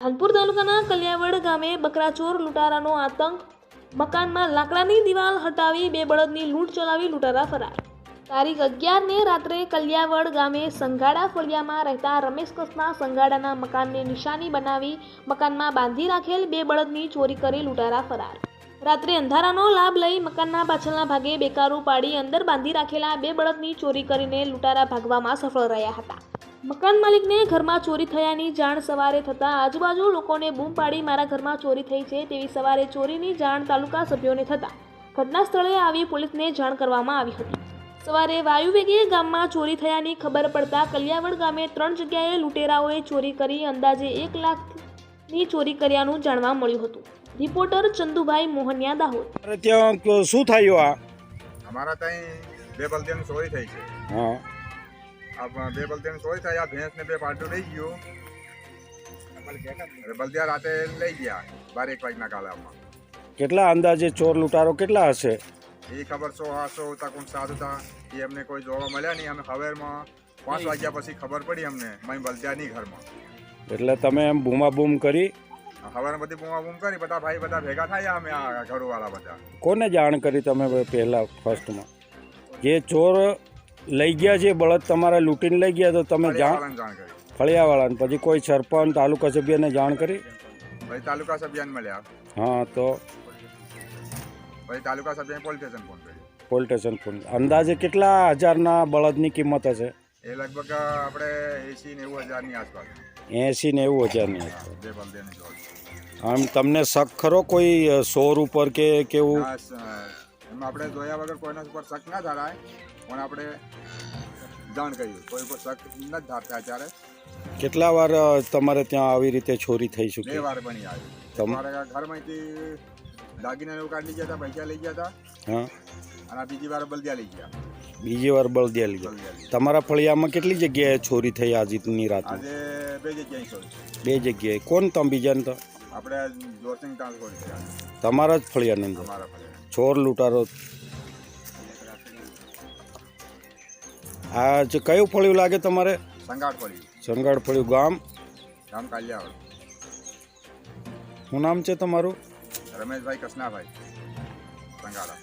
ખાનપુર તાલુકાના કલિયાવડ ગામે બકરાચોર લૂંટારાનો આતંક। મકાનમાં લાકડાની દિવાલ હટાવી બે બળદની લૂંટ ચલાવી લૂંટારા ફરાર। તારીખ 11 ને રાત્રે કલિયાવડ ગામે સંઘાડા ફળિયામાં રહેતા રમેશ કસના સંઘાડાના મકાનને નિશાની બનાવી મકાનમાં બાંધી રાખેલ બે બળદની ચોરી કરી લૂંટારા ફરાર। રાત્રે અંધારાનો લાભ લઈ મકાનના પાછળના ભાગે બેકારું પાડી અંદર બાંધી રાખેલા બે બળદની ચોરી કરીને લૂંટારા ભાગવામાં સફળ રહ્યા હતા। મકાન માલિકને ઘરમાં ચોરી થયાની જાણ સવારે થતાં આજુબાજુ લોકોને બૂમ પાડી મારા ઘરમાં ચોરી થઈ છે તેવી સવારે ચોરીની જાણ તાલુકા સભ્યોને થતાં ઘટના સ્થળે આવી પોલીસને જાણ કરવામાં આવી હતી। સવારે વાયુવેગે ગામમાં ચોરી થયાની ખબર પડતા કલિયાવડ ગામે 3 જગ્યાએ લૂંટેરાઓએ ચોરી કરી અંદાજે 1 લાખની ચોરી કર્યાનું જાણવા મળ્યું હતું। રિપોર્ટર ચંદુભાઈ મોહનિયા, દાહોદ। ત્યાં શું થયું? અમારા ત્યાં બે બળદિયાની ચોરી થઈ છે। હા, આ બે બળદિયાની ચોરી થઈ, આ ભેંસ ને બે પાટું લઈ ગયો, બળદિયા રાતે લઈ ગયા 12-1 વાગ્યાના ગાળામાં। કેટલા અંદાજે ચોર લૂંટારો કેટલા હશે? એ ખબર 100-800 હતા, કોણ 7 હતા, એ અમને કોઈ જોવા મળ્યા નહીં। અમે સવારમાં 5 વાગ્યા પછી ખબર પડી અમને મારી બળદિયાની ઘરમાં। એટલે તમે એમ બૂમાબૂમ કરી? સવારે બધી બૂમાબૂમ કરી, બધા ભાઈ બધા ભેગા થયા અમે આ ઘરોવાળા બધા। કોને જાણ કરી તમે પહેલા ફર્સ્ટમાં? જે ચોર લઈ ગયા છે બળદ તમારા લૂંટીને લઈ ગયા તો તમે જાણ કરી ફળિયાવાળાને, પછી કોઈ સરપંચ તાલુકા સભ્યને જાણ કરી? ભાઈ તાલુકા સભ્યને મળ્યા। હા, તો ભાઈ તાલુકા સભ્યને પોલીસ સ્ટેશન ફોન કર્યો। Police station phone. અંદાજે કેટલા હજારના બળદની કિંમત હશે? એ લગભગ આપણે 80-90 હજારની આસપાસ। 80-90 હજારની આસપાસ। બે બળદિયાની ચોરી। આમ તમને શક ખરો કોઈ ચોર ઉપર કે કેવું? એમાં આપણે જોયા વગર કોઈના ઉપર શક ના થાય, પણ આપણે જાણ કર્યું, કોઈ ઉપર શક ન થતા। અત્યારે કેટલા વાર તમારે ત્યાં આવી રીતે ચોરી થઈ 2 ચૂકી? વાર બની આવી। તમારા ઘરમાંથી દાગીના એવું કાઢી ગયા હતા, પૈસા લઈ ગયા હતા। હા, અને બીજી વાર બળદિયા લઈ ગયા। બીજી વાર બળદિયા લઈ ગયા। તમારા ફળિયામાં કેટલી જગ્યાએ ચોરી થઈ આજની રાત? આજે 2 જગ્યાએ ચોરી થઈ। 2 જગ્યાએ। કોણ તમે બીજાને? તો આપણે જોરસિંગ તાણ ચોરી થઈ આજે તમારા જ ફળિયાની અંદર અમારા ફળિયા। ચોર લૂંટારો? આ જે કયું ફળિયું લાગે તમારે? સંગાડ ફળિયું। સંગાડ ફળિયું। ગામ કાલિયાવડ। શું નામ છે તમારું? રમેશભાઈ કસનાભાઈ સંગાડા।